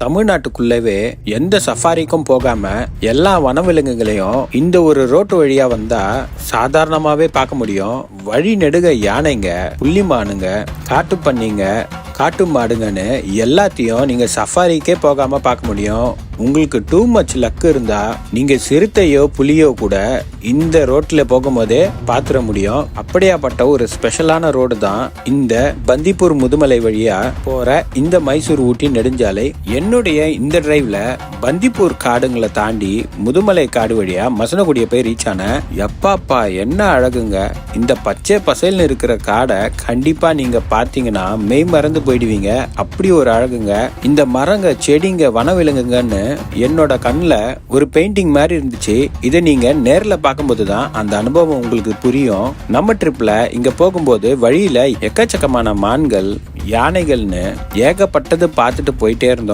தமிழ்நாட்டுக்குள்ளவே எந்த சஃபாரிக்கும் போகாம எல்லா வனவிலங்குகளையும் இந்த ஒரு ரோட்டு வழியா வந்தா சாதாரணமாவே பார்க்க முடியும். வழி நெடுக யானைங்க, புள்ளிமானுங்க, காட்டு பன்னிங்க, காட்டு மாடுங்கன்னு எல்லாத்தையும் நீங்க சஃபாரிக்கே போகாம பார்க்க முடியும். உங்களுக்கு டூ மச் லக் இருந்தா நீங்க சிறுத்தையோ புலியோ கூட இந்த ரோட்ல போகும்போதே பாத்துற முடியும். அப்படியாப்பட்ட ஒரு ஸ்பெஷலான ரோடு தான் இந்த பந்திப்பூர் முதுமலை வழியா போற இந்த மைசூர் ஊட்டி நெடுஞ்சாலை. என்னுடைய இந்த டிரைவ்ல பந்திப்பூர் காடுங்களை தாண்டி முதுமலை காடு வழியா மசனகுடிய போய் ரீச் ஆன. எப்பாப்பா என்ன அழகுங்க! இந்த பச்சை பசைல்னு இருக்கிற காடை கண்டிப்பா நீங்க பாத்தீங்கன்னா மெய் மறந்து போயிடுவீங்க. அப்படி ஒரு அழகுங்க. இந்த மரங்க, செடிங்க, வனவிலங்குங்கன்னு என்னோட கண்ணுல ஒரு பெயிண்டிங் மாதிரி இருந்துச்சு. இதை நீங்க நேர்ல பார்க்கும்போது தான் அந்த அனுபவம் உங்களுக்கு புரியும். நம்ம ட்ரிப்ல இங்க போகும்போது வழியில எக்கச்சக்கமான மான்கள், யானைகள்னு ஏகப்பட்டது பார்த்துட்டு போயிட்டே இருந்தோம்.